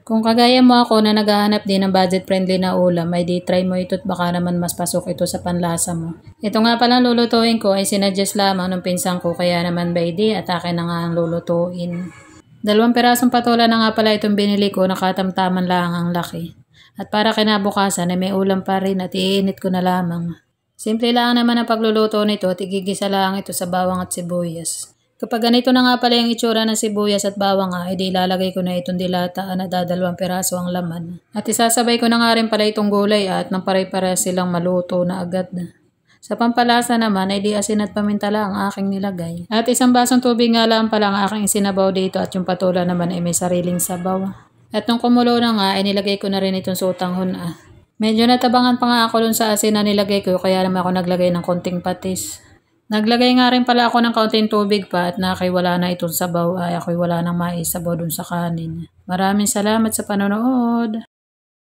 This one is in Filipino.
Kung kagaya mo ako na naghahanap din ng budget-friendly na ulam, ay di try mo ito at baka naman mas pasok ito sa panlasa mo. Ito nga palang lulutuin ko ay sinadjust lamang ng pinsan ko, kaya naman by di at akin na nga ang lulutuin. 2 pirasong patola na nga pala itong binili ko, nakatamtaman lang ang laki. At para kinabukasan ay may ulam pa rin at iinit ko na lamang. Simple lang naman ang pagluluto nito at igigisa lang ito sa bawang at sibuyas. Kapag ganito na nga pala yung itsura ng sibuyas at bawang nga, edi ilalagay ko na itong dilata na 2 piraso ang laman. At isasabay ko na nga rin pala itong gulay at nang pare-pare silang maluto na agad. Sa pampalasa naman, edi asin at paminta lang ang aking nilagay. At 1 basong tubig nga lang pala ang aking sinabaw dito at yung patola naman ay may sariling sabaw. At nung kumulo na nga, ay nilagay ko na rin itong sotanghon. Medyo natabangan pa nga ako dun sa asin na nilagay ko, kaya naman ako naglagay ng konting patis. Naglagay nga rin pala ako ng kaunting tubig pa at wala na itong sabaw ay ako'y wala nang maisabaw dun sa kanin. Maraming salamat sa panonood.